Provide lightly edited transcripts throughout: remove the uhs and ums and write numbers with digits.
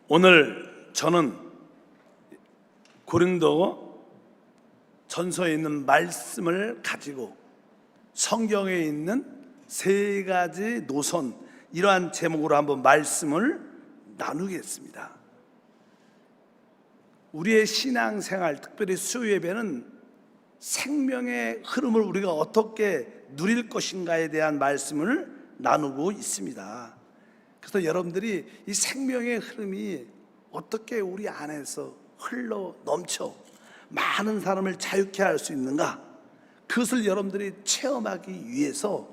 오늘 저는 고린도 전서에 있는 말씀을 가지고 성경에 있는 세 가지 노선, 이러한 제목으로 한번 말씀을 나누겠습니다. 우리의 신앙생활, 특별히 수요예배는 생명의 흐름을 우리가 어떻게 누릴 것인가에 대한 말씀을 나누고 있습니다. 그래서 여러분들이 이 생명의 흐름이 어떻게 우리 안에서 흘러 넘쳐 많은 사람을 자유케 할 수 있는가, 그것을 여러분들이 체험하기 위해서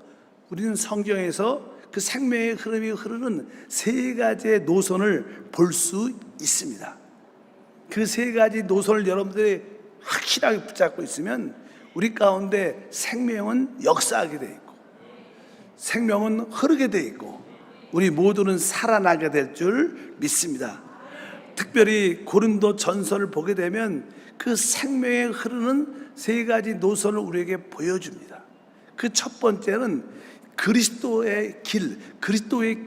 우리는 성경에서 그 생명의 흐름이 흐르는 세 가지의 노선을 볼 수 있습니다. 그 세 가지 노선을 여러분들이 확실하게 붙잡고 있으면 우리 가운데 생명은 역사하게 돼 있고, 생명은 흐르게 돼 있고, 우리 모두는 살아나게 될 줄 믿습니다. 특별히 고린도 전서를 보게 되면 그 생명에 흐르는 세 가지 노선을 우리에게 보여줍니다. 그 첫 번째는 그리스도의 길, 그리스도의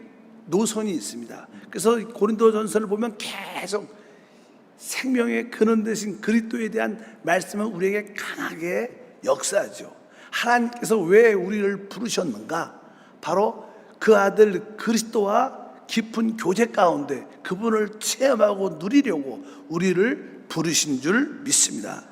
노선이 있습니다. 그래서 고린도 전서를 보면 계속 생명의 근원 되신 그리스도에 대한 말씀은 우리에게 강하게 역사하죠. 하나님께서 왜 우리를 부르셨는가? 바로 그 아들 그리스도와 깊은 교제 가운데 그분을 체험하고 누리려고 우리를 부르신 줄 믿습니다.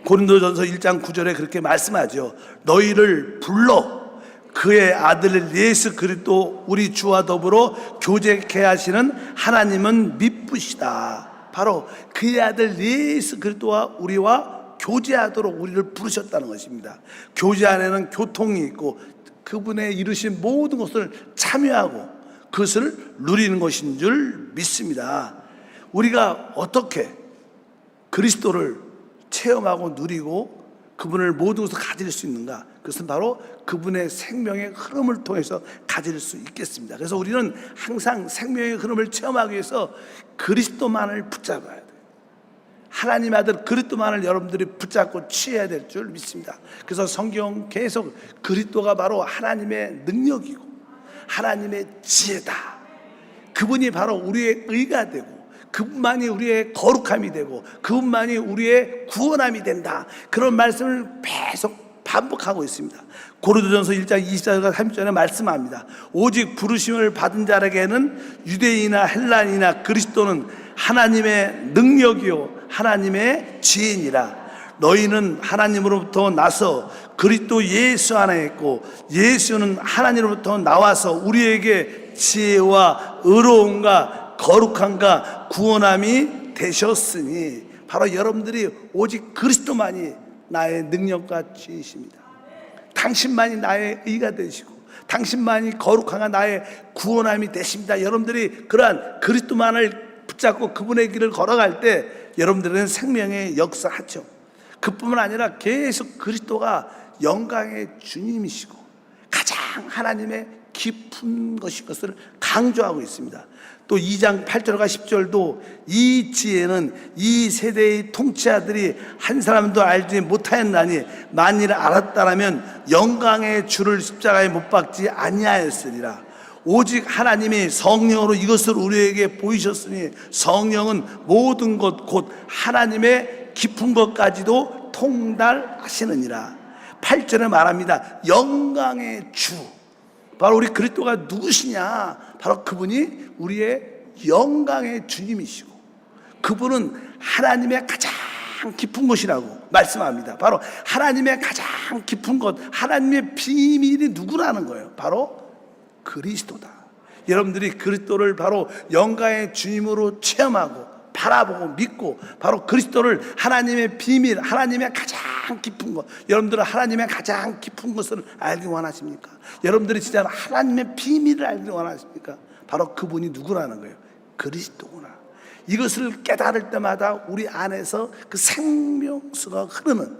고린도전서 1장 9절에 그렇게 말씀하죠. 너희를 불러 그의 아들 예수 그리스도 우리 주와 더불어 교제케 하시는 하나님은 미쁘시다. 바로 그의 아들 예수 그리스도와 우리와 교제하도록 우리를 부르셨다는 것입니다. 교제 안에는 교통이 있고 그분의 이루신 모든 것을 참여하고 그것을 누리는 것인 줄 믿습니다. 우리가 어떻게 그리스도를 체험하고 누리고 그분을 모든 것을 가질 수 있는가? 그것은 바로 그분의 생명의 흐름을 통해서 가질 수 있겠습니다. 그래서 우리는 항상 생명의 흐름을 체험하기 위해서 그리스도만을 붙잡아야 돼요. 하나님 아들 그리스도만을 여러분들이 붙잡고 취해야 될 줄 믿습니다. 그래서 성경 계속 그리스도가 바로 하나님의 능력이고 하나님의 지혜다. 그분이 바로 우리의 의가 되고 그분만이 우리의 거룩함이 되고 그분만이 우리의 구원함이 된다. 그런 말씀을 계속 반복하고 있습니다. 고린도전서 1장 24절과 30절에 말씀합니다. 오직 부르심을 받은 자에게는 유대인이나 헬라인이나 그리스도는 하나님의 능력이요 하나님의 지혜니라. 너희는 하나님으로부터 나서 그리스도 예수 안에 있고 예수는 하나님으로부터 나와서 우리에게 지혜와 의로움과 거룩함과 구원함이 되셨으니, 바로 여러분들이 오직 그리스도만이 나의 능력과 지혜이십니다. 당신만이 나의 의가 되시고 당신만이 거룩함과 나의 구원함이 되십니다. 여러분들이 그러한 그리스도만을 붙잡고 그분의 길을 걸어갈 때 여러분들은 생명의 역사하죠. 그뿐만 아니라 계속 그리스도가 영광의 주님이시고 가장 하나님의 깊은 것을 강조하고 있습니다. 또 2장 8절과 10절도 이 지혜는 이 세대의 통치자들이 한 사람도 알지 못하였나니 만일 알았다라면 영광의 주를 십자가에 못 박지 아니하였으리라. 오직 하나님이 성령으로 이것을 우리에게 보이셨으니 성령은 모든 것 곧 하나님의 깊은 것까지도 통달하시느니라. 8절에 말합니다. 영광의 주, 바로 우리 그리스도가 누구시냐? 바로 그분이 우리의 영광의 주님이시고 그분은 하나님의 가장 깊은 것이라고 말씀합니다. 바로 하나님의 가장 깊은 것, 하나님의 비밀이 누구라는 거예요? 바로 그리스도다. 여러분들이 그리스도를 바로 영광의 주님으로 체험하고 바라보고 믿고 바로 그리스도를 하나님의 비밀, 하나님의 가장 깊은 것, 여러분들은 하나님의 가장 깊은 것을 알기 원하십니까? 여러분들이 진짜 하나님의 비밀을 알기 원하십니까? 바로 그분이 누구라는 거예요? 그리스도구나. 이것을 깨달을 때마다 우리 안에서 그 생명수가 흐르는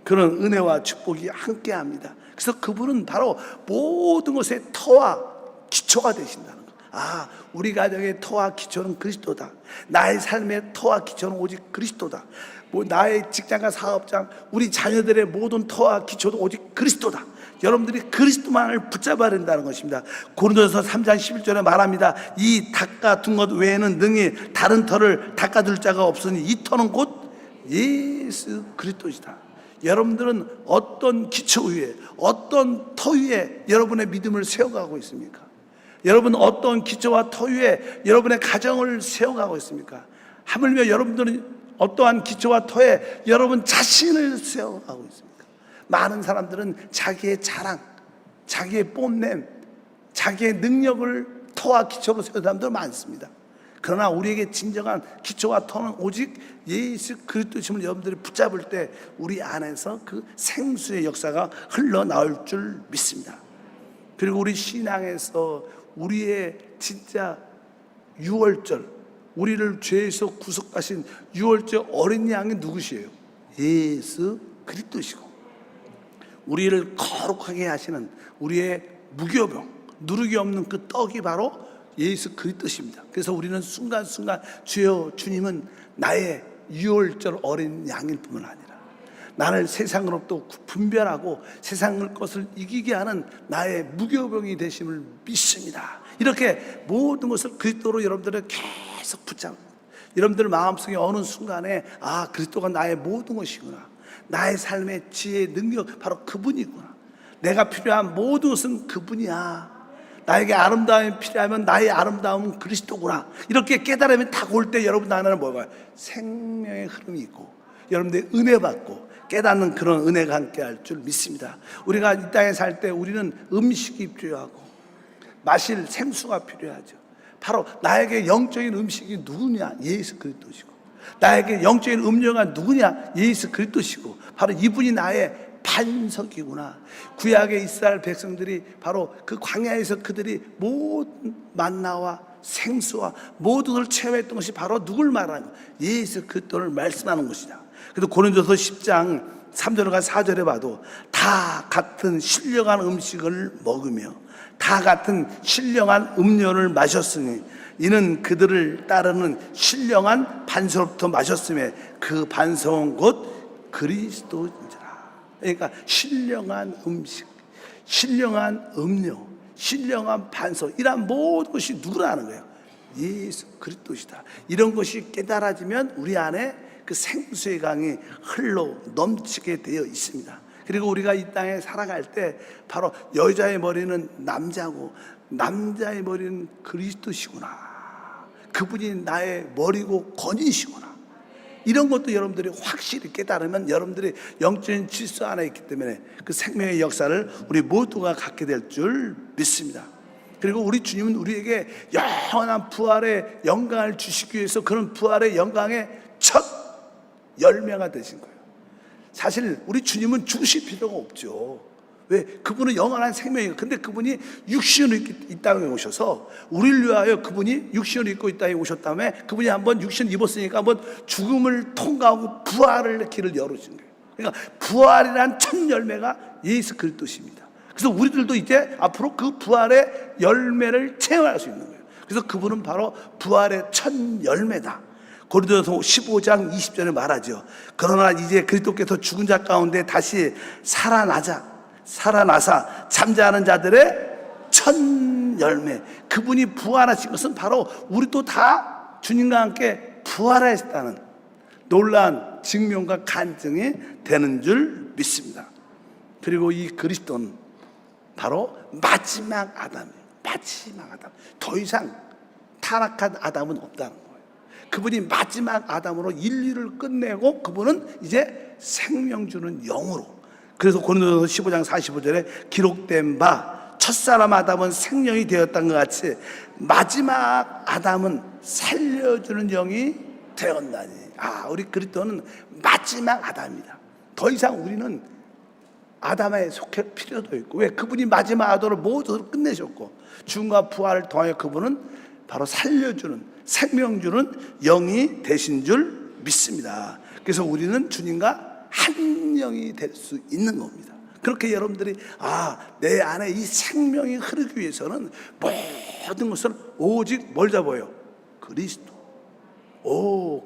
그런 은혜와 축복이 함께합니다. 그래서 그분은 바로 모든 것의 터와 기초가 되신다는 거예요. 아, 우리 가정의 터와 기초는 그리스도다. 나의 삶의 터와 기초는 오직 그리스도다. 나의 직장과 사업장, 우리 자녀들의 모든 터와 기초도 오직 그리스도다. 여러분들이 그리스도만을 붙잡아야 된다는 것입니다. 고린도서 3장 11절에 말합니다. 이 닭과 둔것 외에는 능히 다른 터를 닦아줄 자가 없으니 이 터는 곧 예수 그리스도시다. 여러분들은 어떤 기초 위에, 어떤 터 위에 여러분의 믿음을 세워가고 있습니까? 여러분 어떤 기초와 터 위에 여러분의 가정을 세워가고 있습니까? 하물며 여러분들은 어떠한 기초와 터에 여러분 자신을 세워가고 있습니까? 많은 사람들은 자기의 자랑, 자기의 뽐냄, 자기의 능력을 터와 기초로 세우는 사람들 많습니다. 그러나 우리에게 진정한 기초와 터는 오직 예수 그리스도심을 여러분들이 붙잡을 때 우리 안에서 그 생수의 역사가 흘러나올 줄 믿습니다. 그리고 우리 신앙에서 우리의 진짜 유월절, 우리를 죄에서 구속하신 유월절 어린 양이 누구시에요? 예수 그리스도시고, 우리를 거룩하게 하시는 우리의 무교병, 누룩이 없는 그 떡이 바로 예수 그리스도십니다. 그래서 우리는 순간순간 주여 주님은 나의 유월절 어린 양일 뿐만 아니라 나를 세상으로부터 분별하고 세상의 것을 이기게 하는 나의 무교병이 되심을 믿습니다. 이렇게 모든 것을 그리스도로 여러분들을 계속 붙잡고, 여러분들 마음속에 어느 순간에 아, 그리스도가 나의 모든 것이구나, 나의 삶의 지혜, 능력 바로 그분이구나, 내가 필요한 모든 것은 그분이야, 나에게 아름다움이 필요하면 나의 아름다움은 그리스도구나, 이렇게 깨달으면 딱 올 때 여러분 안에는 뭐가 생명의 흐름이 있고 여러분들이 은혜 받고 깨닫는 그런 은혜가 함께 할 줄 믿습니다. 우리가 이 땅에 살 때 우리는 음식이 필요하고 마실 생수가 필요하죠. 바로 나에게 영적인 음식이 누구냐? 예수 그리스도시고, 나에게 영적인 음료가 누구냐? 예수 그리스도시고, 바로 이분이 나의 반석이구나. 구약의 이스라엘 백성들이 바로 그 광야에서 그들이 모든 만나와 생수와 모든 걸 체험했던 것이 바로 누굴 말하는 거야? 예수 그리스도를 말씀하는 것이다. 그래서 고린도서 10장 3절과 4절에 봐도 다 같은 신령한 음식을 먹으며 다 같은 신령한 음료를 마셨으니 이는 그들을 따르는 신령한 반석부터 마셨음에 그 반석은 곧 그리스도인지라. 그러니까 신령한 음식, 신령한 음료, 신령한 반석, 이러한 모든 것이 누구라는 거예요? 예수 그리스도시다. 이런 것이 깨달아지면 우리 안에 그 생수의 강이 흘러 넘치게 되어 있습니다. 그리고 우리가 이 땅에 살아갈 때 바로 여자의 머리는 남자고 남자의 머리는 그리스도시구나, 그분이 나의 머리고 건이시구나, 이런 것도 여러분들이 확실히 깨달으면 여러분들이 영적인 질서 안에 있기 때문에 그 생명의 역사를 우리 모두가 갖게 될 줄 믿습니다. 그리고 우리 주님은 우리에게 영원한 부활의 영광을 주시기 위해서 그런 부활의 영광의 첫 열매가 되신 거예요. 사실 우리 주님은 죽으실 필요가 없죠. 왜? 그분은 영원한 생명이에요. 근데 그분이 육신을 이 땅에 오셔서 우리를 위하여 그분이 육신을 입고 이 땅에 오셨다며 그분이 한번 육신을 입었으니까 한번 죽음을 통과하고 부활의 길을 열어주신 거예요. 그러니까 부활이란 첫 열매가 예수 그리스도십니다. 그래서 우리들도 이제 앞으로 그 부활의 열매를 체험할 수 있는 거예요. 그래서 그분은 바로 부활의 첫 열매다. 고린도서 15장 20절에 말하죠. 그러나 이제 그리스도께서 죽은 자 가운데 다시 살아나사 잠자는 자들의 첫 열매, 그분이 부활하신 것은 바로 우리도 다 주님과 함께 부활하셨다는 놀라운 증명과 간증이 되는 줄 믿습니다. 그리고 이 그리스도는 바로 마지막 아담이에요. 마지막 아담. 더 이상 타락한 아담은 없다는 거예요. 그분이 마지막 아담으로 인류를 끝내고 그분은 이제 생명 주는 영으로, 그래서 고린도서 15장 45절에 기록된 바 첫사람 아담은 생명이 되었던 것 같이 마지막 아담은 살려주는 영이 되었나니. 아, 우리 그리스도는 마지막 아담입니다. 더 이상 우리는 아담에 속할 필요도 있고, 왜? 그분이 마지막 아담으로 모두를 끝내셨고 죽음과 부활을 통하여 그분은 바로 살려주는, 생명 주는 영이 되신 줄 믿습니다. 그래서 우리는 주님과 한 영이 될 수 있는 겁니다. 그렇게 여러분들이 내 안에 이 생명이 흐르기 위해서는 모든 것을 오직 뭘 잡아요? 그리스도.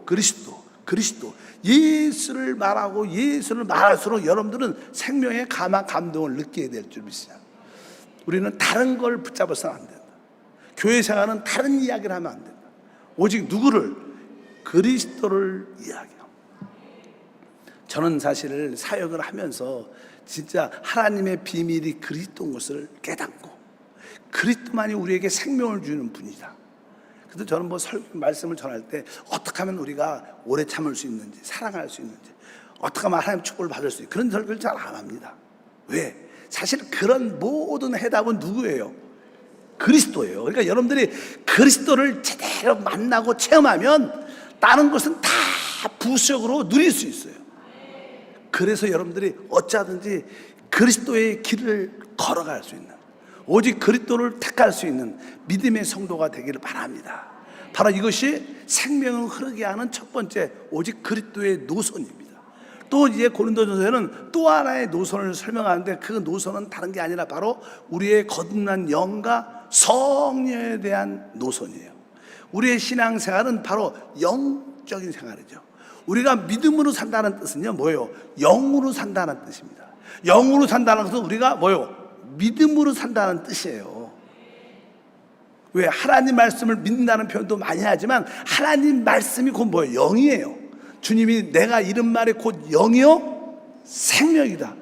그리스도. 그리스도, 예수를 말하고 예수를 말할수록 여러분들은 생명의 감동을 느끼게 될 줄 믿습니다. 우리는 다른 걸 붙잡아서는 안 된다. 교회 생활은 다른 이야기를 하면 안 된다. 오직 누구를? 그리스도를 이야기합니다. 저는 사실 사역을 하면서 진짜 하나님의 비밀이 그리스도인 것을 깨닫고 그리스도만이 우리에게 생명을 주는 분이다. 그래서 저는 말씀을 전할 때 어떻게 하면 우리가 오래 참을 수 있는지, 사랑할 수 있는지, 어떻게 하면 하나님 축복을 받을 수 있는지 그런 설교를 잘 안 합니다. 왜? 사실 그런 모든 해답은 누구예요? 그리스도예요. 그러니까 여러분들이 그리스도를 제대로 만나고 체험하면 다른 것은 다 부수적으로 누릴 수 있어요. 그래서 여러분들이 어찌하든지 그리스도의 길을 걸어갈 수 있는, 오직 그리스도를 택할 수 있는 믿음의 성도가 되기를 바랍니다. 바로 이것이 생명을 흐르게 하는 첫 번째, 오직 그리스도의 노선입니다. 또 이제 고린도전서에는 또 하나의 노선을 설명하는데 그 노선은 다른 게 아니라 바로 우리의 거듭난 영과 성령에 대한 노선이에요. 우리의 신앙생활은 바로 영적인 생활이죠. 우리가 믿음으로 산다는 뜻은요 뭐예요? 영으로 산다는 뜻입니다. 영으로 산다는 것은 우리가 뭐예요? 믿음으로 산다는 뜻이에요. 왜? 하나님 말씀을 믿는다는 표현도 많이 하지만 하나님 말씀이 곧 뭐예요? 영이에요. 주님이 내가 이른 말이 곧 영이요 생명이다.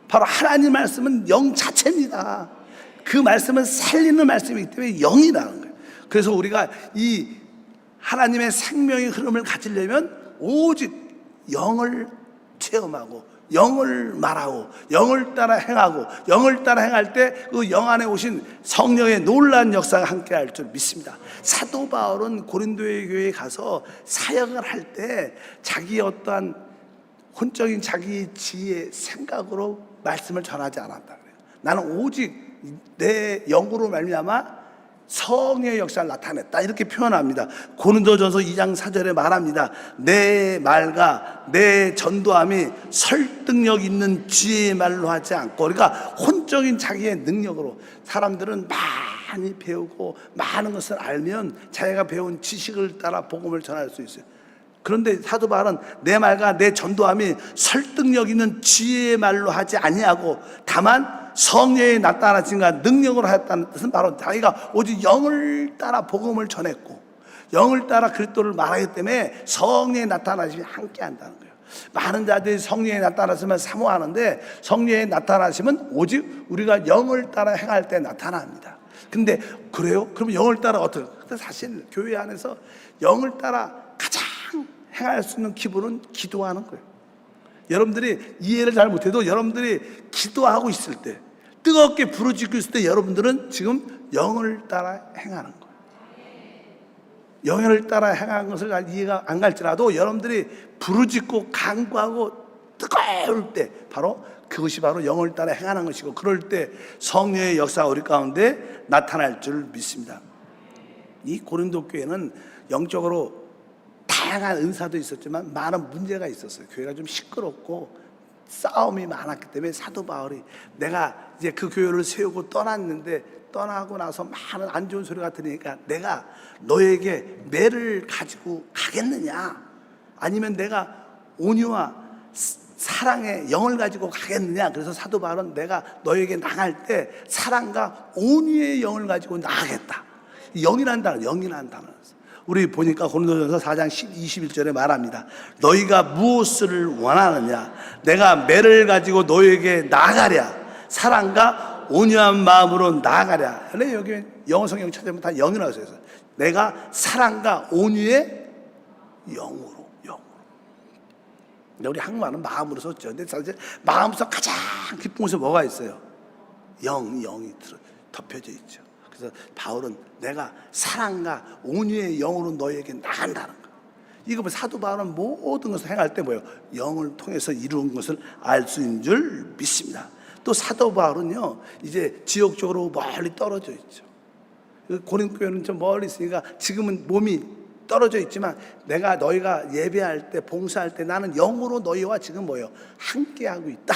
바로 하나님 말씀은 영 자체입니다. 그 말씀은 살리는 말씀이기 때문에 영이라는 거예요. 그래서 우리가 이 하나님의 생명의 흐름을 가지려면 오직 영을 체험하고 영을 말하고 영을 따라 행하고 영을 따라 행할 때 그 영 안에 오신 성령의 놀라운 역사가 함께 할 줄 믿습니다. 사도 바울은 고린도의 교회에 가서 사역을 할 때 자기의 어떠한 혼적인 자기 지혜의 생각으로 말씀을 전하지 않았다 그래요. 나는 오직 내 영으로 말미암아 성령의 역사를 나타냈다 이렇게 표현합니다. 고린도전서 2장 4절에 말합니다. 내 말과 내 전도함이 설득력 있는 지혜의 말로 하지 않고, 그러니까 혼적인 자기의 능력으로. 사람들은 많이 배우고 많은 것을 알면 자기가 배운 지식을 따라 복음을 전할 수 있어요. 그런데 사도 바울은 내 말과 내 전도함이 설득력 있는 지혜의 말로 하지 아니하고 다만 성령이 나타나신가 능력으로 하였다는 뜻은 바로 자기가 오직 영을 따라 복음을 전했고 영을 따라 그리스도를 말하기 때문에 성령이 나타나심이 함께 한다는 거예요. 많은 자들이 성령이 나타나시면 사모하는데 성령이 나타나시면 오직 우리가 영을 따라 행할 때 나타납니다. 근데 그래요? 그럼 영을 따라 어떻게? 근데 사실 교회 안에서 영을 따라 가장 행할 수 있는 기분은 기도하는 거예요. 여러분들이 이해를 잘 못해도 여러분들이 기도하고 있을 때 뜨겁게 부르짖고 있을 때 여러분들은 지금 영을 따라 행하는 거예요. 영을 따라 행하는 것을 이해가 안 갈지라도 여러분들이 부르짖고 간구하고 뜨거울 때 바로 그것이 바로 영을 따라 행하는 것이고, 그럴 때 성령의 역사가 우리 가운데 나타날 줄 믿습니다. 이 고린도 교회는 영적으로 다양한 은사도 있었지만 많은 문제가 있었어요. 교회가 좀 시끄럽고 싸움이 많았기 때문에 사도 바울이 내가 이제 그 교회를 세우고 떠났는데 떠나고 나서 많은 안 좋은 소리가 들으니까 내가 너에게 매를 가지고 가겠느냐, 아니면 내가 온유와 사랑의 영을 가지고 가겠느냐. 그래서 사도 바울은 내가 너에게 나갈 때 사랑과 온유의 영을 가지고 나가겠다. 영이라는 단어, 영이라는 단어. 우리 보니까 고린도전서 4장 21절에 말합니다. 너희가 무엇을 원하느냐, 내가 매를 가지고 너희에게 나아가랴. 사랑과 온유한 마음으로 나아가랴. 근데 여기 영어 성경 찾으면 다 영이라고 써요. 내가 사랑과 온유의 영으로. 근데 우리 한국말은 마음으로 썼죠. 근데 사실 마음에서 가장 기쁜 것이 뭐가 있어요? 영이 덮여져 있죠. 그래서 바울은 내가 사랑과 온유의 영으로 너에게 나간다는 거. 이거 사도 바울은 모든 것을 행할 때 뭐예요? 영을 통해서 이루은 것을 알 수 있는 줄 믿습니다. 또 사도 바울은요 이제 지역적으로 멀리 떨어져 있죠. 고린도 교회는 좀 멀리 있으니까 지금은 몸이 떨어져 있지만 내가 너희가 예배할 때 봉사할 때 나는 영으로 너희와 지금 뭐예요? 함께하고 있다.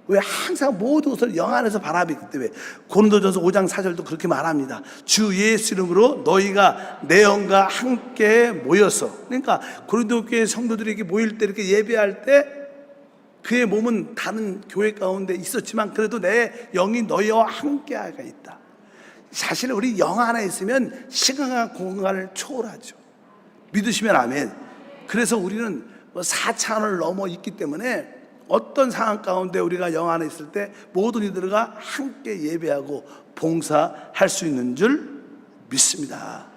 왜 항상 모든 것을 영 안에서 바라보기 때문에 고린도전서 5장 4절도 그렇게 말합니다. 주 예수 이름으로 너희가 내 영과 함께 모여서, 그러니까 고린도 교회 성도들에게 모일 때 이렇게 예배할 때 그의 몸은 다른 교회 가운데 있었지만 그래도 내 영이 너희와 함께가 있다. 사실 우리 영 안에 있으면 시간과 공간을 초월하죠. 믿으시면 아멘. 그래서 우리는 4차원을 넘어 있기 때문에 어떤 상황 가운데 우리가 영 안에 있을 때 모든 이들과 함께 예배하고 봉사할 수 있는 줄 믿습니다.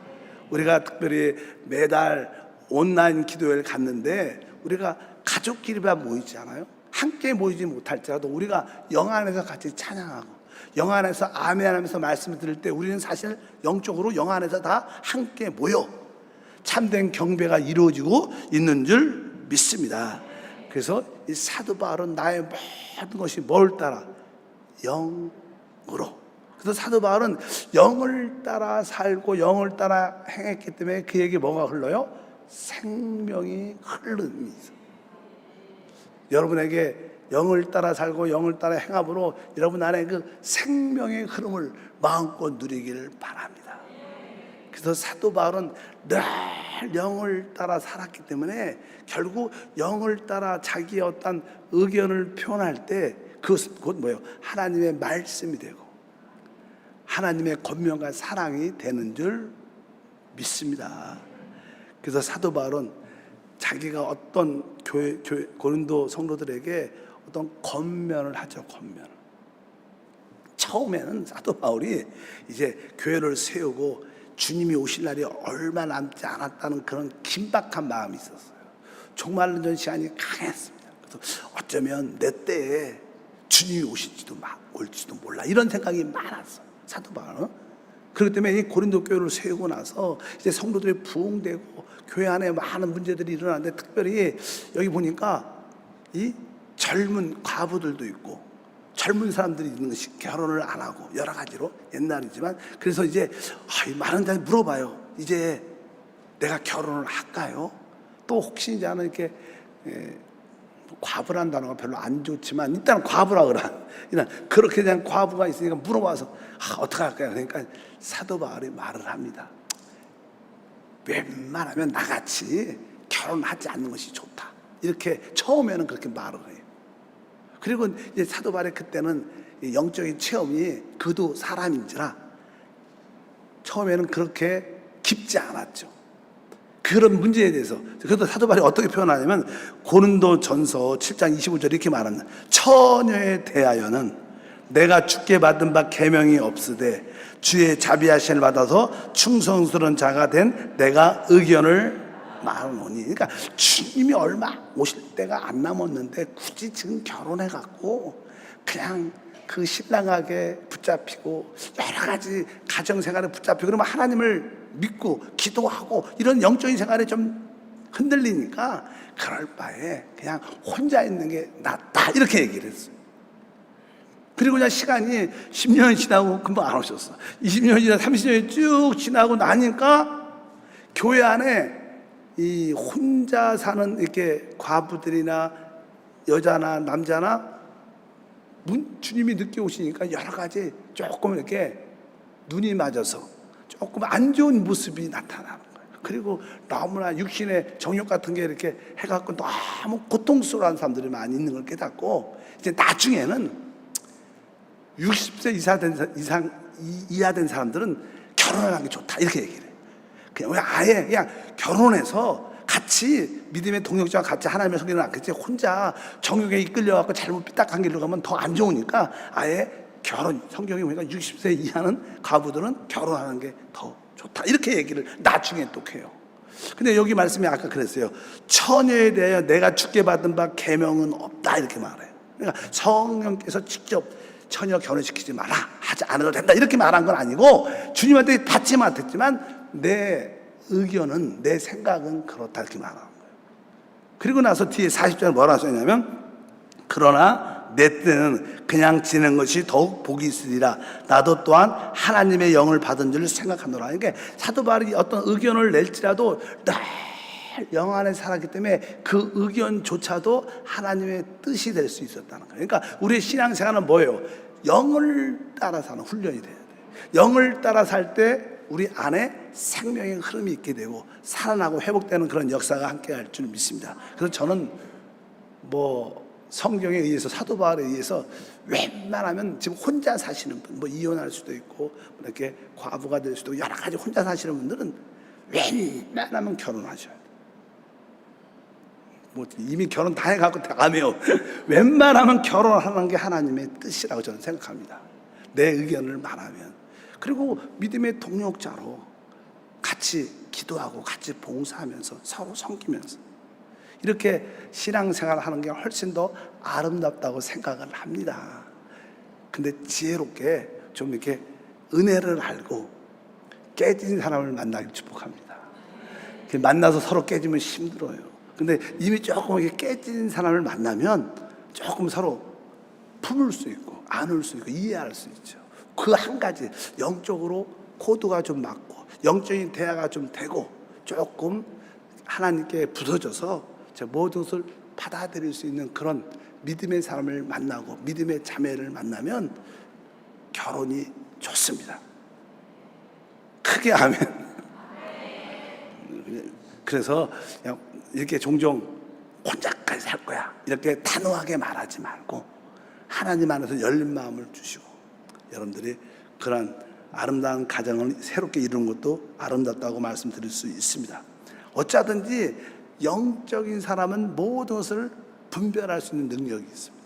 우리가 특별히 매달 온라인 기도회를 갔는데 우리가 가족끼리만 모이지 않아요? 함께 모이지 못할지라도 우리가 영 안에서 같이 찬양하고 영 안에서 아멘 하면서 말씀을 들을 때 우리는 사실 영적으로 영 안에서 다 함께 모여 참된 경배가 이루어지고 있는 줄 믿습니다. 그래서 이 사도 바울은 나의 모든 것이 뭘 따라? 영으로. 그래서 사도 바울은 영을 따라 살고 영을 따라 행했기 때문에 그에게 뭐가 흘러요? 생명이 흐릅니다. 여러분에게 영을 따라 살고 영을 따라 행함으로 여러분 안에 그 생명의 흐름을 마음껏 누리기를 바랍니다. 그래서 사도 바울은 늘 영을 따라 살았기 때문에 결국 영을 따라 자기의 어떤 의견을 표현할 때 그것은 곧 뭐예요? 하나님의 말씀이 되고 하나님의 권면과 사랑이 되는 줄 믿습니다. 그래서 사도 바울은 자기가 어떤 고린도 성도들에게 어떤 권면을 하죠. 권면. 처음에는 사도 바울이 이제 교회를 세우고 주님이 오실 날이 얼마 남지 않았다는 그런 긴박한 마음이 있었어요. 종말론전 시간이 강했습니다. 그래서 어쩌면 내 때에 주님이 올지도 몰라 이런 생각이 많았어요. 사도 바울은. 그렇기 때문에 이 고린도 교회를 세우고 나서 이제 성도들이 부흥되고 교회 안에 많은 문제들이 일어나는데 특별히 여기 보니까 이 젊은 과부들도 있고 젊은 사람들이 있는 것이 결혼을 안 하고 여러 가지로 옛날이지만 그래서 이제 많은 사람이 물어봐요. 이제 내가 결혼을 할까요? 또 혹시 이제 하는 이렇게 과부라는 단어가 별로 안 좋지만 일단 과부라 그래. 그렇게 대한 과부가 있으니까 물어봐서 어떻게 할까요? 그러니까 사도 바울이 말을 합니다. 웬만하면 나같이 결혼하지 않는 것이 좋다. 이렇게 처음에는 그렇게 말을 해요. 그리고 이제 사도 바울의 그때는 영적인 체험이 그도 사람인지라 처음에는 그렇게 깊지 않았죠. 그런 문제에 대해서. 그래도 사도 바울이 어떻게 표현하냐면 고린도전서 7장 25절 이렇게 말합니다. 처녀에 대하여는 내가 주께 받은 바 계명이 없으되 주의 자비하심을 받아서 충성스러운 자가 된 내가 의견을 말하노니. 그러니까 주님이 얼마 오실 때가 안 남았는데 굳이 지금 결혼해갖고 그냥 그 신랑에게 붙잡히고 여러 가지 가정생활에 붙잡히고 그러면 하나님을 믿고 기도하고 이런 영적인 생활에 좀 흔들리니까 그럴 바에 그냥 혼자 있는 게 낫다 이렇게 얘기를 했어요. 그리고 그냥 시간이 10년이 지나고 금방 안 오셨어. 20년이 지나 30년이 쭉 지나고 나니까 교회 안에 이 혼자 사는 이렇게 과부들이나 여자나 남자나 주님이 늦게 오시니까 여러 가지 조금 이렇게 눈이 맞아서 조금 안 좋은 모습이 나타나는 거예요. 그리고 너무나 육신의 정욕 같은 게 이렇게 해갖고 너무 고통스러운 사람들이 많이 있는 걸 깨닫고 이제 나중에는 60세 이하 된 사람들은 결혼하는 게 좋다 이렇게 얘기를 해요. 그냥 아예 그냥 결혼해서 같이 믿음의 동역자와 같이 하나님의 성경을 안겠지 혼자 정욕에 이끌려갖고 잘못 삐딱한 길로 가면 더 안 좋으니까 아예 결혼 성경에 보니까 60세 이하는 과부들은 결혼하는 게 더 좋다 이렇게 얘기를 나중에 또 해요. 근데 여기 말씀이 아까 그랬어요. 처녀에 대하여 내가 주께 받은 바 계명은 없다 이렇게 말해요. 그러니까 성령께서 직접 처녀 결혼시키지 마라 하지 않아도 된다 이렇게 말한 건 아니고 주님한테 받지 못했지만 내 의견은 내 생각은 그렇다 이렇게 말하는 거예요. 그리고 나서 뒤에 40절에 뭐라 써있냐면 그러나 내 때는 그냥 지는 것이 더욱 복이 있으리라 나도 또한 하나님의 영을 받은 줄 생각하노라. 그러니까 사도 바울이 어떤 의견을 낼지라도 영 안에 살았기 때문에 그 의견조차도 하나님의 뜻이 될 수 있었다는 거예요. 그러니까 우리의 신앙생활은 뭐예요? 영을 따라 사는 훈련이 돼야 돼요. 영을 따라 살 때 우리 안에 생명의 흐름이 있게 되고 살아나고 회복되는 그런 역사가 함께 할 줄 믿습니다. 그래서 저는 성경에 의해서, 사도 바울에 의해서 웬만하면 지금 혼자 사시는 분, 이혼할 수도 있고 이렇게 과부가 될 수도 있고 여러 가지 혼자 사시는 분들은 웬만하면 결혼하셔야 돼요. 이미 결혼 다 해갖고 안 해요. 웬만하면 결혼하는 게 하나님의 뜻이라고 저는 생각합니다. 내 의견을 말하면. 그리고 믿음의 동력자로 같이 기도하고 같이 봉사하면서 서로 섬기면서 이렇게 신앙생활을 하는 게 훨씬 더 아름답다고 생각을 합니다. 근데 지혜롭게 좀 이렇게 은혜를 알고 깨진 사람을 만나길 축복합니다. 만나서 서로 깨지면 힘들어요. 근데 이미 조금 이렇게 깨진 사람을 만나면 조금 서로 품을 수 있고 안을 수 있고 이해할 수 있죠. 그 한 가지 영적으로 코드가 좀 맞고 영적인 대화가 좀 되고 조금 하나님께 부서져서 모든 것을 받아들일 수 있는 그런 믿음의 사람을 만나고 믿음의 자매를 만나면 결혼이 좋습니다. 크게 하면. 그래서 그냥 이렇게 종종 혼자까지 살 거야 이렇게 단호하게 말하지 말고 하나님 안에서 열린 마음을 주시고 여러분들이 그런 아름다운 가정을 새롭게 이루는 것도 아름답다고 말씀드릴 수 있습니다. 어쩌든지 영적인 사람은 모든 것을 분별할 수 있는 능력이 있습니다.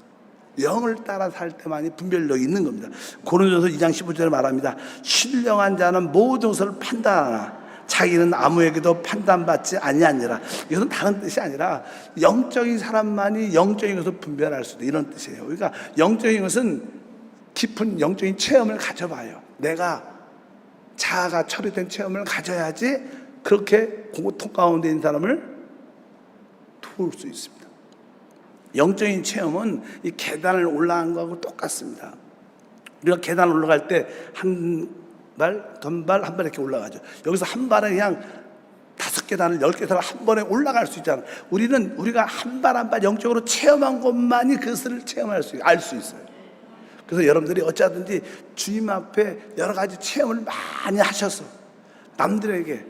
영을 따라 살 때만이 분별력이 있는 겁니다. 고린도전서 2장 15절에 말합니다. 신령한 자는 모든 것을 판단하나 자기는 아무에게도 판단받지 아니하니라. 이것은 다른 뜻이 아니라 영적인 사람만이 영적인 것을 분별할 수 있다 이런 뜻이에요. 그러니까 영적인 것은 깊은 영적인 체험을 가져봐요. 내가 자아가 처리된 체험을 가져야지 그렇게 고통 가운데 있는 사람을 도울 수 있습니다. 영적인 체험은 이 계단을 올라가는 거하고 똑같습니다. 우리가 계단 올라갈 때 한 발, 한 발 이렇게 올라가죠. 여기서 한 발은 그냥 5계단을 10계단을 한 번에 올라갈 수 있잖아요. 우리가 한 발 한 발 영적으로 체험한 것만이 그것을 체험할 수, 알 수 있어요. 그래서 여러분들이 어쩌든지 주님 앞에 여러 가지 체험을 많이 하셔서 남들에게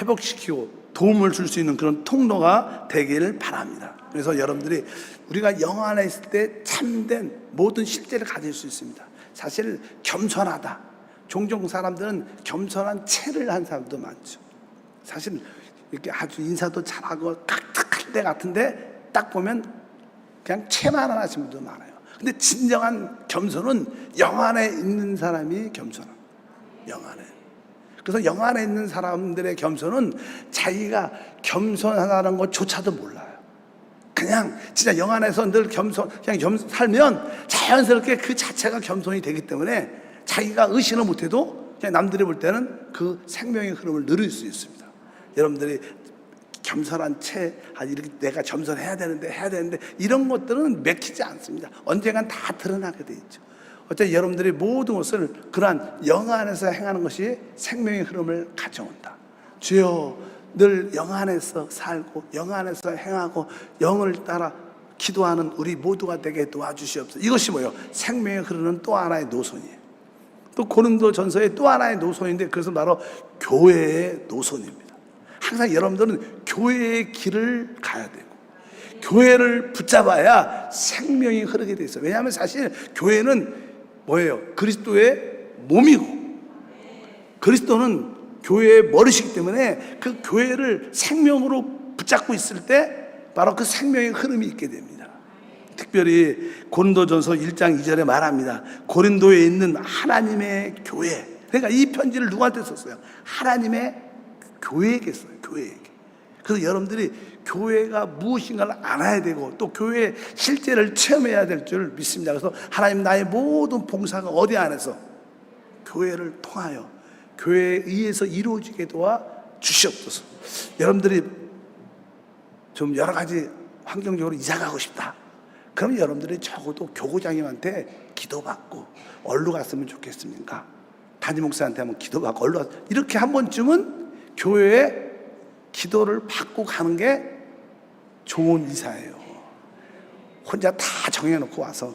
회복시키고 도움을 줄 수 있는 그런 통로가 되기를 바랍니다. 그래서 여러분들이 우리가 영 안에 있을 때 참된 모든 실제를 가질 수 있습니다. 사실 겸손하다. 종종 사람들은 겸손한 체를 한 사람도 많죠. 사실 이렇게 아주 인사도 잘하고 깍듯할 때 같은데 딱 보면 그냥 체만 하시는 분도 많아요. 근데 진정한 겸손은 영 안에 있는 사람이 겸손합니다. 영 안에. 그래서 영 안에 있는 사람들의 겸손은 자기가 겸손하다는 것조차도 몰라요. 그냥 진짜 영 안에서 늘 그냥 살면 자연스럽게 그 자체가 겸손이 되기 때문에 자기가 의식을 못해도 그냥 남들이 볼 때는 그 생명의 흐름을 누릴 수 있습니다. 여러분들이 겸손한 채, 이렇게 내가 겸손해야 되는데 이런 것들은 맥히지 않습니다. 언젠간 다 드러나게 돼 있죠. 어차피 여러분들이 모든 것을 그러한 영 안에서 행하는 것이 생명의 흐름을 가져온다. 주여 늘 영 안에서 살고 영 안에서 행하고 영을 따라 기도하는 우리 모두가 되게 도와주시옵소서. 이것이 뭐예요? 생명의 흐르는 또 하나의 노선이에요. 또 고린도전서의 또 하나의 노선인데 그것은 바로 교회의 노선입니다. 항상 여러분들은 교회의 길을 가야 되고 교회를 붙잡아야 생명이 흐르게 돼 있어요. 왜냐하면 사실 교회는 뭐예요? 그리스도의 몸이고 그리스도는 교회의 머리시기 때문에 그 교회를 생명으로 붙잡고 있을 때 바로 그 생명의 흐름이 있게 됩니다. 특별히 고린도전서 1장 2절에 말합니다. 고린도에 있는 하나님의 교회. 그러니까 이 편지를 누구한테 썼어요? 하나님의 교회에게 써요. 교회에게. 그래서 여러분들이 교회가 무엇인가를 알아야 되고 또 교회의 실제를 체험해야 될 줄 믿습니다. 그래서 하나님 나의 모든 봉사가 어디 안에서 교회를 통하여 교회에 의해서 이루어지게 도와 주시옵소서. 여러분들이 좀 여러 가지 환경적으로 이사 가고 싶다. 그럼 여러분들이 적어도 교구장님한테 기도받고 얼루 갔으면 좋겠습니까? 담임 목사한테 한번 기도받고 얼루 이렇게 한 번쯤은 교회에 기도를 받고 가는 게 좋은 이사예요. 혼자 다 정해놓고 와서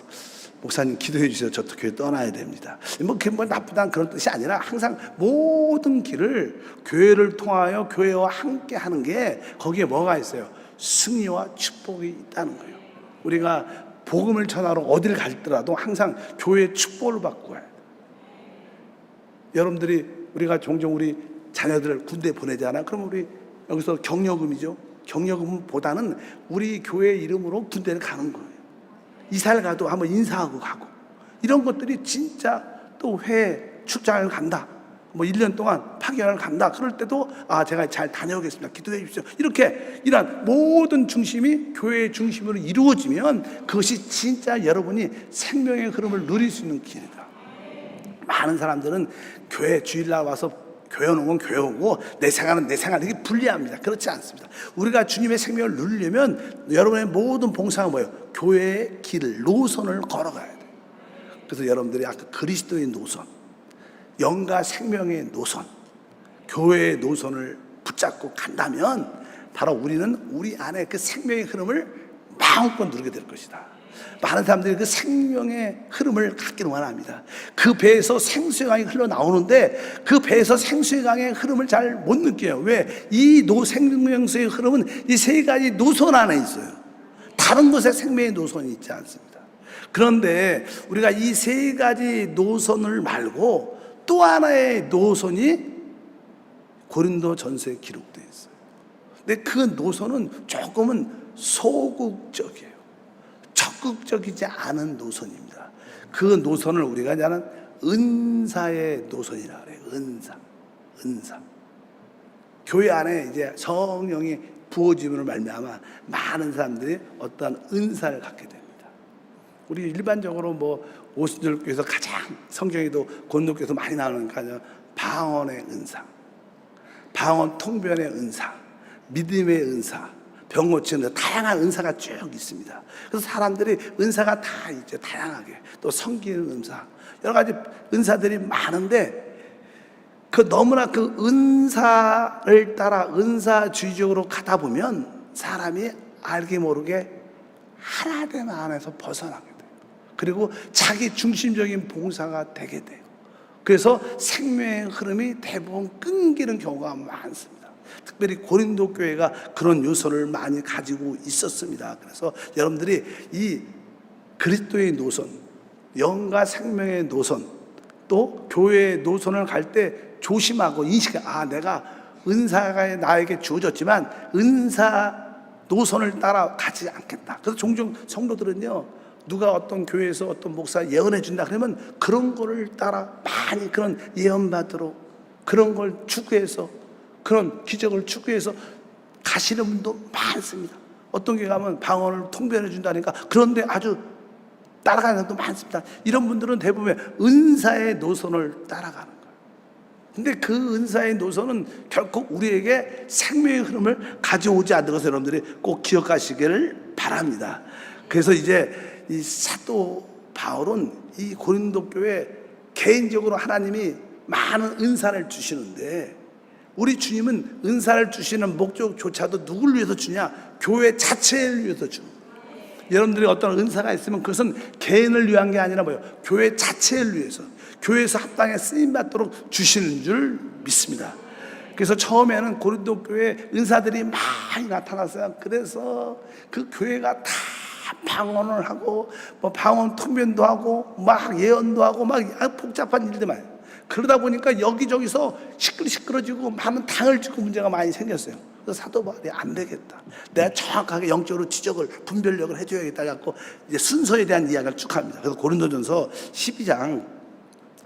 목사님 기도해 주세요. 저 교회 떠나야 됩니다. 그게 나쁘다는 그런 뜻이 아니라 항상 모든 길을 교회를 통하여 교회와 함께 하는 게 거기에 뭐가 있어요? 승리와 축복이 있다는 거예요. 우리가 복음을 전하러 어딜 갈더라도 항상 교회의 축복을 받고 가야 돼요. 여러분들이 우리가 종종 우리 자녀들을 군대 보내잖아요. 그럼 우리 여기서 격려금이죠. 격려금보다는 우리 교회 이름으로 군대를 가는 거예요. 이사를 가도 한번 인사하고 가고, 이런 것들이 진짜 또 회에 출장을 간다, 1년 동안 파견을 간다, 그럴 때도 제가 잘 다녀오겠습니다, 기도해 주십시오, 이렇게 이런 모든 중심이 교회의 중심으로 이루어지면 그것이 진짜 여러분이 생명의 흐름을 누릴 수 있는 길이다. 많은 사람들은 교회 주일날 와서 교회 오는 건 교회 오고 내 생활은 내 생활, 이게 불리합니다. 그렇지 않습니다. 우리가 주님의 생명을 누리려면 여러분의 모든 봉사가 뭐예요? 교회의 길을, 노선을 걸어가야 돼요. 그래서 여러분들이 아까 그리스도의 노선, 영과 생명의 노선, 교회의 노선을 붙잡고 간다면 바로 우리는 우리 안에 그 생명의 흐름을 마음껏 누리게 될 것이다. 많은 사람들이 그 생명의 흐름을 갖기를 원합니다. 그 배에서 생수의 강이 흘러나오는데 그 배에서 생수의 강의 흐름을 잘 못 느껴요. 왜? 이 생명수의 흐름은 이 세 가지 노선 안에 있어요. 다른 곳에 생명의 노선이 있지 않습니다. 그런데 우리가 이 세 가지 노선을 말고 또 하나의 노선이 고린도전서에 기록되어 있어요. 근데 그 노선은 조금은 소극적이에요. 적극적이지 않은 노선입니다. 그 노선을 우리가 이제 은사의 노선이라고 그래요. 은사. 교회 안에 이제 성령이 부어짐으로 말미암아 많은 사람들이 어떠한 은사를 갖게 됩니다. 우리 일반적으로 오순절교에서 가장 성경에도 권독교에서 많이 나오는 방언의 은사, 방언 통변의 은사, 믿음의 은사, 병 고치는 다양한 은사가 쭉 있습니다. 그래서 사람들이 은사가 다 있죠. 다양하게. 또 섬기는 은사, 여러 가지 은사들이 많은데 너무나 그 은사를 따라 은사주의적으로 가다 보면 사람이 알게 모르게 하나됨 안에서 벗어나게 돼요. 그리고 자기 중심적인 봉사가 되게 돼요. 그래서 생명의 흐름이 대부분 끊기는 경우가 많습니다. 특별히 고린도 교회가 그런 요소를 많이 가지고 있었습니다. 그래서 여러분들이 이 그리스도의 노선, 영과 생명의 노선, 또 교회의 노선을 갈 때 조심하고 인식해, 내가 은사가 나에게 주어졌지만 은사 노선을 따라 가지 않겠다. 그래서 종종 성도들은요, 누가 어떤 교회에서 어떤 목사 예언해 준다 그러면 그런 거를 따라 많이 그런 예언 받으러 그런 걸 추구해서, 그런 기적을 추구해서 가시는 분도 많습니다. 어떤 게 가면 방언을 통변해 준다니까 그런데 아주 따라가는 분도 많습니다. 이런 분들은 대부분 은사의 노선을 따라가는 거예요. 근데 그 은사의 노선은 결코 우리에게 생명의 흐름을 가져오지 않는 것을 여러분들이 꼭 기억하시기를 바랍니다. 그래서 이제 이 사도 바울은 이 고린도 교회에 개인적으로 하나님이 많은 은사를 주시는데, 우리 주님은 은사를 주시는 목적조차도 누굴 위해서 주냐? 교회 자체를 위해서 주는 거예요. 여러분들이 어떤 은사가 있으면 그것은 개인을 위한 게 아니라 교회 자체를 위해서, 교회에서 합당에 쓰임받도록 주시는 줄 믿습니다. 그래서 처음에는 고린도 교회에 은사들이 많이 나타났어요. 그래서 그 교회가 다 방언을 하고 방언 통변도 하고 막 예언도 하고 막 복잡한 일들만 해요. 그러다 보니까 여기저기서 시끌시끌어지고 많은 당을 짓고 문제가 많이 생겼어요. 그래서 사도 바울이 안 되겠다, 내가 정확하게 영적으로 지적을 분별력을 해줘야겠다 갖고 이제 순서에 대한 이야기를 쭉 합니다. 그래서 고린도전서 12장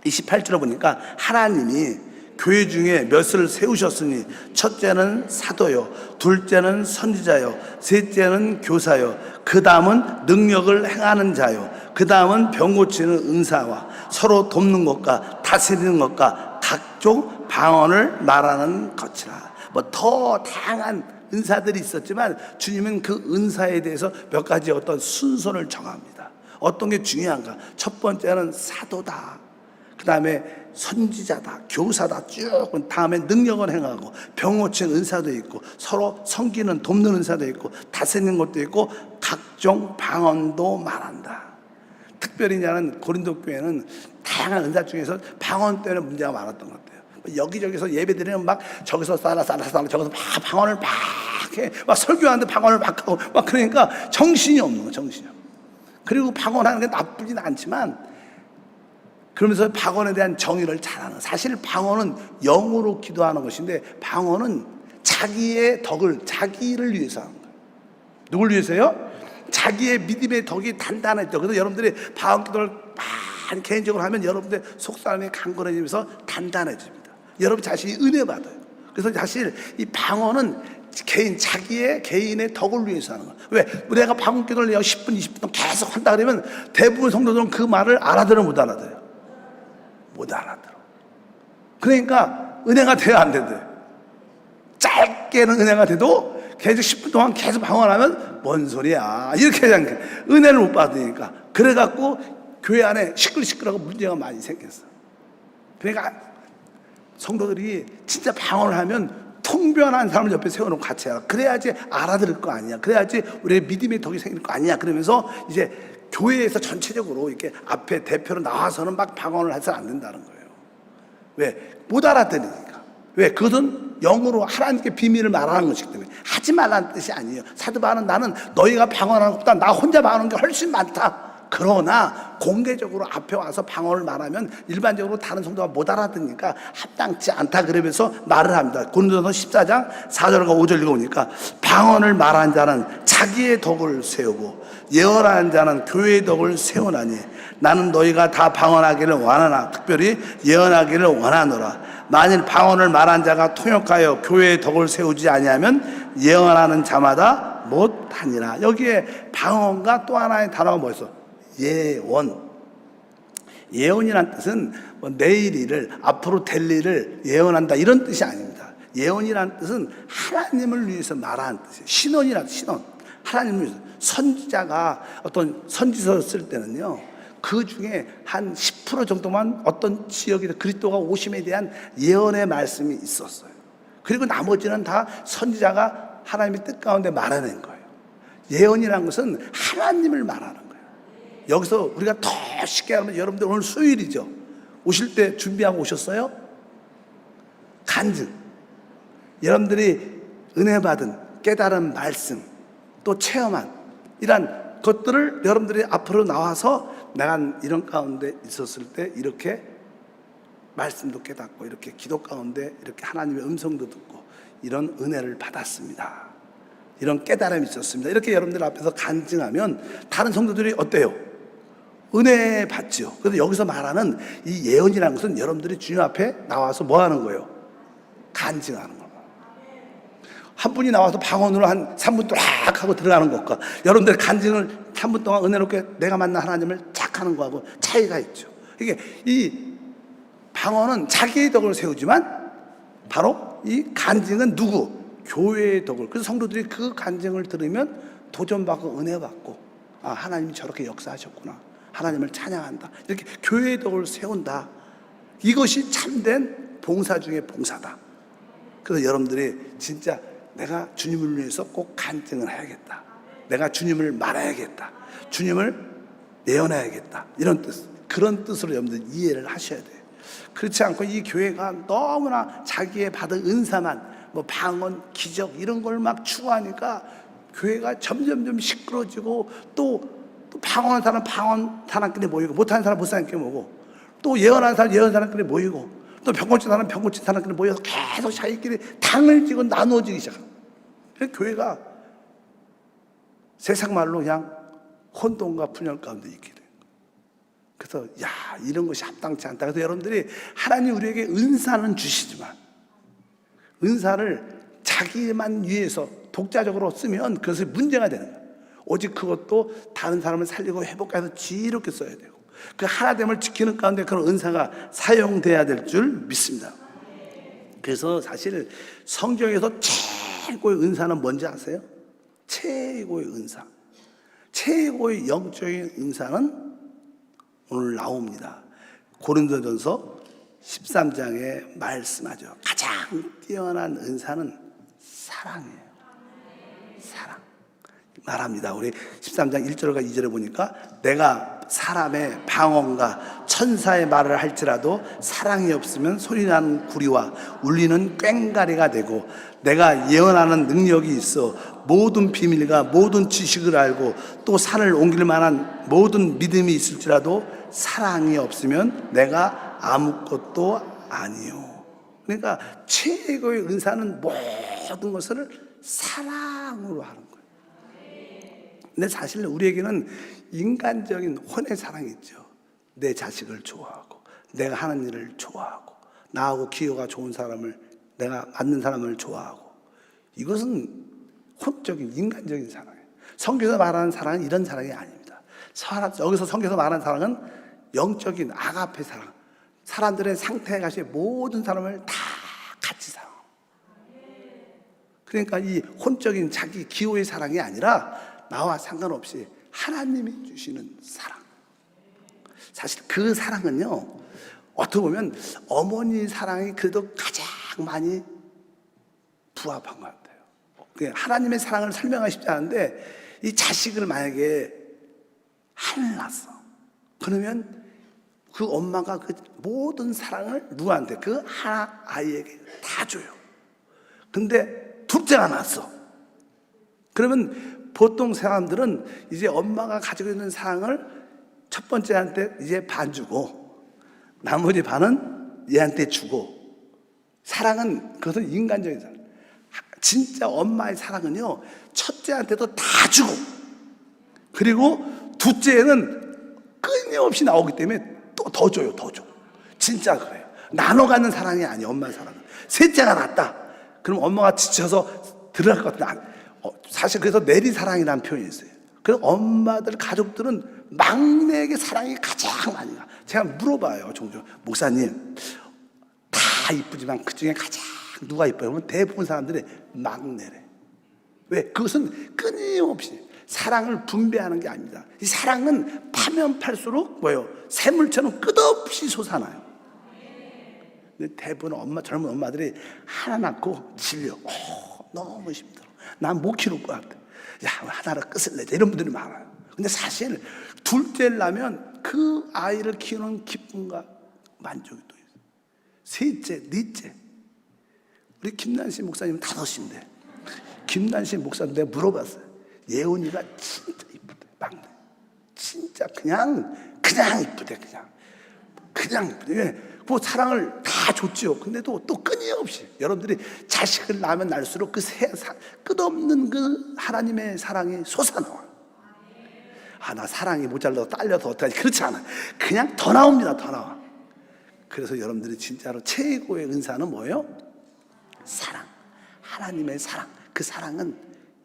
28절에 보니까 하나님이 교회 중에 몇을 세우셨으니 첫째는 사도요, 둘째는 선지자요, 셋째는 교사요, 그 다음은 능력을 행하는 자요, 그 다음은 병 고치는 은사와 서로 돕는 것과 다스리는 것과 각종 방언을 말하는 것이라. 더 다양한 은사들이 있었지만 주님은 그 은사에 대해서 몇 가지 어떤 순서를 정합니다. 어떤 게 중요한가? 첫 번째는 사도다, 그 다음에 선지자다, 교사다 쭉 다음에 능력을 행하고 병고치는 은사도 있고 서로 섬기는 돕는 은사도 있고 다스리는 것도 있고 각종 방언도 말한다. 특별히 나는 고린도 교회는 다양한 은사 중에서 방언 때문에 문제가 많았던 것 같아요. 여기저기서 예배드리면 막 저기서 싸라 저기서 막 방언을 막 해, 막 설교하는데 방언을 막 하고 막 그러니까 정신이 없는 거, 정신이 없는 거. 그리고 방언하는 게 나쁘진 않지만 그러면서 방언에 대한 정의를 잘하는, 사실 방언은 영으로 기도하는 것인데 방언은 자기의 덕을, 자기를 위해서 하는 거예요. 누굴 위해서요? 자기의 믿음의 덕이 단단했죠. 그래서 여러분들이 방언 기도를 많이 개인적으로 하면 여러분들 속사람이 강건해지면서 단단해집니다. 여러분 자신이 은혜 받아요. 그래서 사실 이 방언은 자기의 개인의 덕을 위해서 하는 거예요. 왜? 내가 방언 기도를 내가 10분, 20분 계속 한다 그러면 대부분 성도들은 그 말을 알아들어 못 알아들어요. 못 알아들어. 그러니까 은혜가 돼야 안 된대. 짧게는 은혜가 돼도 계속 10분 동안 계속 방언하면 뭔 소리야 이렇게 생각해. 은혜를 못 받으니까. 그래갖고 교회 안에 시끌시끌하고 문제가 많이 생겼어. 그러니까 성도들이 진짜 방언을 하면 통변한 사람을 옆에 세워놓고 같이 해라. 그래야지 알아들을 거 아니야. 그래야지 우리의 믿음의 덕이 생길 거 아니야. 그러면서 이제 교회에서 전체적으로 이렇게 앞에 대표로 나와서는 막 방언을 해서는 안 된다는 거예요. 왜? 못 알아들으니까. 왜? 그것은 영으로 하나님께 비밀을 말하는 것이기 때문에 하지 말라는 뜻이 아니에요. 사도 바울은 나는 너희가 방언하는 것보다 나 혼자 방언하는 게 훨씬 많다. 그러나 공개적으로 앞에 와서 방언을 말하면 일반적으로 다른 성도가 못 알아듣으니까 합당치 않다. 그러면서 말을 합니다. 고린도서 14장 4절과 5절 읽어보니까 방언을 말하는 자는 자기의 덕을 세우고 예언하는 자는 교회의 덕을 세우나니 나는 너희가 다 방언하기를 원하나 특별히 예언하기를 원하노라. 만일 방언을 말한 자가 통역하여 교회의 덕을 세우지 아니하면 예언하는 자마다 못하니라. 여기에 방언과 또 하나의 단어가 뭐였어? 예언. 예언이란 뜻은 뭐 내일 일을, 앞으로 될 일을 예언한다 이런 뜻이 아닙니다. 예언이란 뜻은 하나님을 위해서 말하는 뜻이에요. 신원이란 신원. 하나님을 위해서. 선지자가 어떤 선지서를 쓸 때는요, 그 중에 한 10% 정도만 어떤 지역에 그리스도가 오심에 대한 예언의 말씀이 있었어요. 그리고 나머지는 다 선지자가 하나님의 뜻 가운데 말하는 거예요. 예언이란 것은 하나님을 말하는 거예요. 여기서 우리가 더 쉽게 하면, 여러분들 오늘 수요일이죠. 오실 때 준비하고 오셨어요? 간증. 여러분들이 은혜 받은 깨달은 말씀, 또 체험한 이런 것들을 여러분들이 앞으로 나와서 내가 이런 가운데 있었을 때 이렇게 말씀도 깨닫고 이렇게 기도 가운데 이렇게 하나님의 음성도 듣고 이런 은혜를 받았습니다. 이런 깨달음이 있었습니다. 이렇게 여러분들 앞에서 간증하면 다른 성도들이 어때요? 은혜 받죠. 그래서 여기서 말하는 이 예언이라는 것은 여러분들이 주님 앞에 나와서 뭐 하는 거예요? 간증하는 거예요. 한 분이 나와서 방언으로 한 3분 또락 하고 들어가는 것과 여러분들 간증을 3분 동안 은혜롭게 내가 만난 하나님을 쫙 하는 거하고 차이가 있죠. 이게 이 방언은 자기의 덕을 세우지만 바로 이 간증은 누구? 교회의 덕을. 그래서 성도들이 그 간증을 들으면 도전받고 은혜받고, 아, 하나님이 저렇게 역사하셨구나, 하나님을 찬양한다, 이렇게 교회의 덕을 세운다. 이것이 참된 봉사 중에 봉사다. 그래서 여러분들이 진짜 내가 주님을 위해서 꼭 간증을 해야겠다, 내가 주님을 말해야겠다, 주님을 예언해야겠다, 이런 뜻, 그런 뜻으로 여러분들 이해를 하셔야 돼요. 그렇지 않고 이 교회가 너무나 자기의 받은 은사만, 뭐 방언, 기적 이런 걸 막 추구하니까 교회가 점점점 시끄러지고, 또 방언하는 사람 방언 사람끼리 모이고, 못하는 사람 못사람끼리 모이고, 또 예언하는 사람 예언 사람끼리 모이고, 또 병고친 사람 병고친 사람끼리 모여서 계속 자기끼리 당을 지고 나누어지기 시작합니다. 그래서 교회가 세상 말로 그냥 혼돈과 분열 가운데 있게 돼요. 그래서 야, 이런 것이 합당치 않다. 그래서 여러분들이 하나님 우리에게 은사는 주시지만 은사를 자기만 위해서 독자적으로 쓰면 그것이 문제가 되는 거예요. 오직 그것도 다른 사람을 살리고 회복해서 지혜롭게 써야 되고, 그 하나됨을 지키는 가운데 그런 은사가 사용돼야 될 줄 믿습니다. 그래서 사실 성경에서 최고의 은사는 뭔지 아세요? 최고의 은사, 최고의 영적인 은사는 오늘 나옵니다. 고린도전서 13장에 말씀하죠. 가장 뛰어난 은사는 사랑이에요. 사랑. 말합니다. 우리 13장 1절과 2절에 보니까 내가 사람의 방언과 천사의 말을 할지라도 사랑이 없으면 소리나는 구리와 울리는 꽹가리가 되고, 내가 예언하는 능력이 있어 모든 비밀과 모든 지식을 알고 또 산을 옮길 만한 모든 믿음이 있을지라도 사랑이 없으면 내가 아무것도 아니요. 그러니까 최고의 은사는 모든 것을 사랑으로 하는 거예요. 근데 사실 우리에게는 인간적인 혼의 사랑이 있죠. 내 자식을 좋아하고, 내가 하는 일을 좋아하고, 나하고 기호가 좋은 사람을, 내가 맞는 사람을 좋아하고, 이것은 혼적인 인간적인 사랑이에요. 성경에서 말하는 사랑은 이런 사랑이 아닙니다. 여기서 성경에서 말하는 사랑은 영적인 아가페 사랑, 사람들의 상태에 가시 모든 사람을 다 같이 사랑. 그러니까 이 혼적인 자기 기호의 사랑이 아니라 나와 상관없이 하나님이 주시는 사랑. 사실 그 사랑은요, 어떻게 보면 어머니 사랑이 그래도 가장 많이 부합한 것 같아요. 하나님의 사랑을 설명하기 쉽지 않은데, 이 자식을 만약에 하늘 낳았어. 그러면 그 엄마가 그 모든 사랑을 누구한테? 그 하나 아이에게 다 줘요. 근데 둘째가 낳았어. 그러면 보통 사람들은 이제 엄마가 가지고 있는 사랑을 첫 번째한테 이제 반 주고, 나머지 반은 얘한테 주고. 사랑은, 그것은 인간적인 사랑. 진짜 엄마의 사랑은요, 첫째한테도 다 주고, 그리고 둘째는 끊임없이 나오기 때문에 또 더 줘요, 더 줘. 진짜 그래요. 나눠 갖는 사랑이 아니에요, 엄마의 사랑은. 셋째가 낳았다. 그럼 엄마가 지쳐서 들어갈 것 같은데, 사실 그래서 내리사랑이라는 표현이 있어요. 그래서 엄마들, 가족들은 막내에게 사랑이 가장 많이 가. 제가 물어봐요, 종종. 목사님, 다 이쁘지만 그 중에 가장 누가 이뻐요? 그러면 대부분 사람들이 막내래. 왜? 그것은 끊임없이 사랑을 분배하는 게 아닙니다. 이 사랑은 파면 팔수록 뭐예요? 샘물처럼 끝없이 솟아나요. 근데 대부분 젊은 엄마들이 하나 낳고 질려. 너무 힘들어. 난 못 키울 것 같아. 야, 하나를 끝을 내자. 이런 분들이 많아요. 근데 사실 둘째를 낳으면 그 아이를 키우는 기쁨과 만족이 또 있어요. 셋째, 넷째. 우리 김난신 목사님 5인데, 김난신 목사님 내가 물어봤어요. 예원이가 진짜 이쁘대, 막내. 진짜 그냥 이쁘대, 그냥 이쁘대. 그 사랑을 다 줬죠. 근데도 또 끊임없이 여러분들이 자식을 낳으면 낳을수록 그 끝없는 그 하나님의 사랑이 솟아나와요. 나 사랑이 모자라서 딸려서 어떡하지? 그렇지 않아요. 그냥 더 나옵니다, 더 나와. 그래서 여러분들이 진짜로 최고의 은사는 뭐예요? 사랑. 하나님의 사랑. 그 사랑은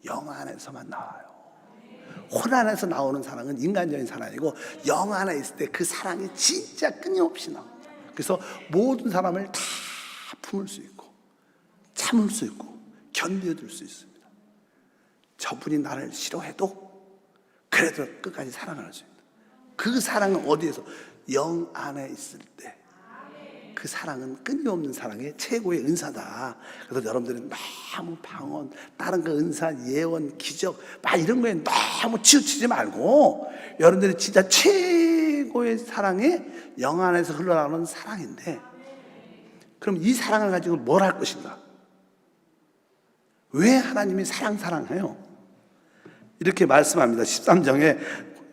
영 안에서만 나와요. 혼 안에서 나오는 사랑은 인간적인 사랑이고, 영 안에 있을 때 그 사랑이 진짜 끊임없이 나옵니다. 그래서 모든 사람을 다 품을 수 있고, 참을 수 있고, 견뎌줄 수 있습니다. 저분이 나를 싫어해도 그래도 끝까지 사랑할 수 있다. 그 사랑은 어디에서? 영 안에 있을 때. 그 사랑은 끊임없는 사랑의 최고의 은사다. 그래서 여러분들은 너무 방언, 다른 그 은사, 예언, 기적 막 이런 거에 너무 치우치지 말고, 여러분들이 진짜 최고의 사랑이 영 안에서 흘러나오는 사랑인데, 그럼 이 사랑을 가지고 뭘 할 것인가? 왜 하나님이 사랑해요? 이렇게 말씀합니다. 13장에,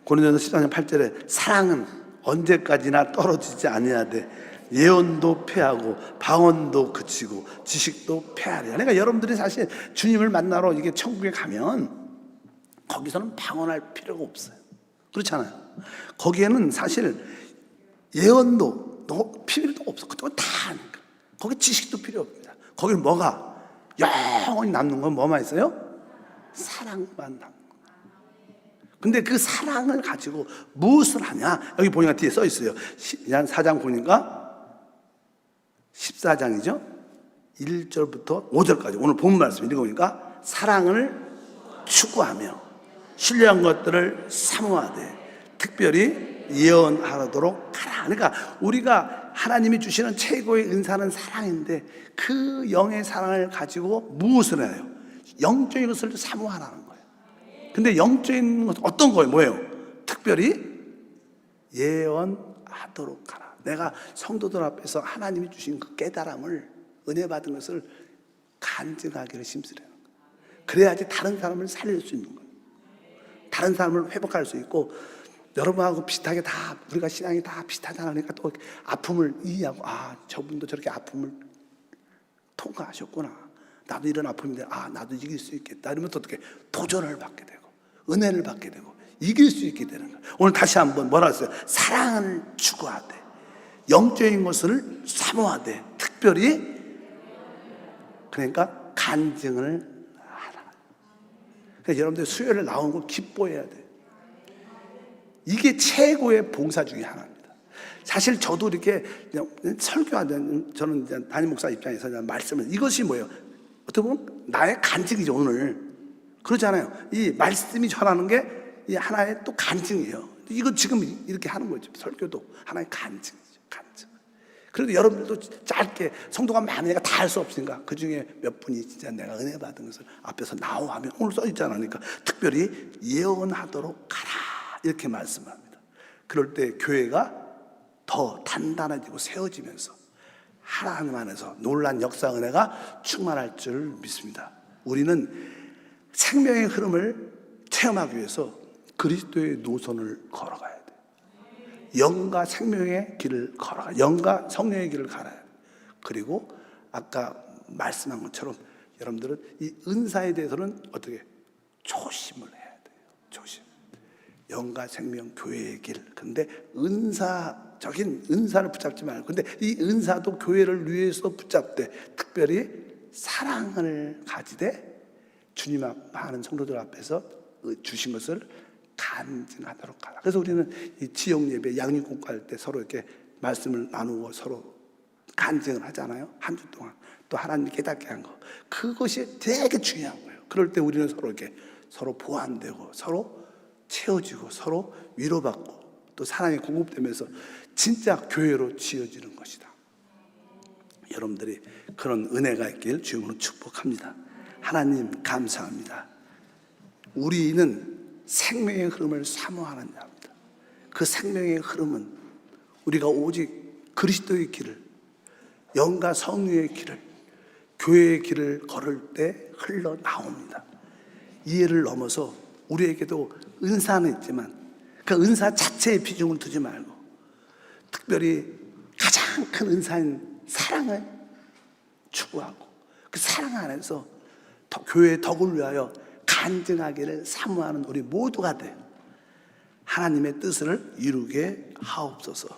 고린도전서 13장 8절에 사랑은 언제까지나 떨어지지 아니하되 예언도 패하고 방언도 그치고 지식도 패하리라. 그러니까 여러분들이 사실 주님을 만나러 이게 천국에 가면 거기서는 방언할 필요가 없어요. 그렇잖아요. 거기에는 사실 예언도 필요도 없어. 그건 다 하니까. 거기 지식도 필요 없습니다. 거기는 뭐가 영원히 남는 건 뭐만 있어요? 사랑만 남는 거예요. 근데 그 사랑을 가지고 무엇을 하냐? 여기 보니까 뒤에 써 있어요. 4장 보니까 14장이죠. 1절부터 5절까지 오늘 본 말씀 읽어보니까 사랑을 추구하며 신뢰한 것들을 사모하되 특별히 예언하도록 하라. 그러니까 우리가 하나님이 주시는 최고의 은사는 사랑인데 그 영의 사랑을 가지고 무엇을 해요? 영적인 것을 사모하라는 거예요. 근데 영적인 것 어떤 거예요? 뭐예요? 특별히 예언하도록 하라. 내가 성도들 앞에서 하나님이 주신 그 깨달음을, 은혜 받은 것을 간증하기를 힘쓰라는 거예요. 그래야지 다른 사람을 살릴 수 있는 거예요. 다른 사람을 회복할 수 있고, 여러분하고 비슷하게 다 우리가 신앙이 다 비슷하잖아. 그러니까 또 아픔을 이해하고, 아, 저분도 저렇게 아픔을 통과하셨구나. 나도 이런 아픔인데, 아, 나도 이길 수 있겠다. 이러면 또 어떻게 도전을 받게 되고 은혜를 받게 되고 이길 수 있게 되는 거예요. 오늘 다시 한번 뭐라 했어요? 사랑을 추구하되 영적인 것을 사모하되 특별히, 그러니까 간증을 하라. 그러니까 여러분들 수요일에 나오는 거 기뻐해야 돼요. 이게 최고의 봉사 중에 하나입니다. 사실 저도 이렇게 그냥 설교하는, 저는 이제 담임 목사 입장에서 말씀을, 이것이 뭐예요? 어떻게 보면 나의 간증이죠. 오늘 그러잖아요. 이 말씀이 전하는 게 이 하나의 또 간증이에요. 이거 지금 이렇게 하는 거죠. 설교도 하나의 간증이죠. 간증. 그래도 여러분들도 짧게, 성도가 많으니까 다 할 수 없으니까 그 중에 몇 분이 진짜 내가 은혜 받은 것을 앞에서 나오 하면, 오늘 써 있잖아. 그러니까 특별히 예언하도록 하라, 이렇게 말씀합니다. 그럴 때 교회가 더 단단해지고 세워지면서 하나님 안에서 놀란 역사 은혜가 충만할 줄 믿습니다. 우리는 생명의 흐름을 체험하기 위해서 그리스도의 노선을 걸어가야 돼요. 영과 생명의 길을 걸어가, 영과 성령의 길을 걸어야 돼요. 그리고 아까 말씀한 것처럼 여러분들은 이 은사에 대해서는 어떻게 조심을 해야 돼요. 조심. 영과 생명 교회의 길. 근데 은사적인 은사를 붙잡지 말고, 근데 이 은사도 교회를 위해서 붙잡되 특별히 사랑을 가지되 주님 앞 많은 성도들 앞에서 주신 것을 간증하도록 하라. 그래서 우리는 이 지역 예배 양육국 갈 때 서로 이렇게 말씀을 나누고 서로 간증을 하잖아요. 한 주 동안 또 하나님 깨닫게 한 거, 그것이 되게 중요한 거예요. 그럴 때 우리는 서로 이렇게 서로 보완되고 서로 채워지고 서로 위로받고 또 사랑이 공급되면서 진짜 교회로 지어지는 것이다. 여러분들이 그런 은혜가 있길 주님으로 축복합니다. 하나님 감사합니다. 우리는 생명의 흐름을 사모하는 자입니다. 그 생명의 흐름은 우리가 오직 그리스도의 길을, 영과 성령의 길을, 교회의 길을 걸을 때 흘러나옵니다. 이해를 넘어서 우리에게도 은사는 있지만 그 은사 자체에 비중을 두지 말고 특별히 가장 큰 은사인 사랑을 추구하고 그 사랑 안에서 교회의 덕을 위하여 간증하기를 사모하는 우리 모두가 돼요. 하나님의 뜻을 이루게 하옵소서.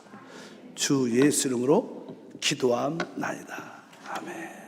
주 예수 이름으로 기도함나이다. 아멘.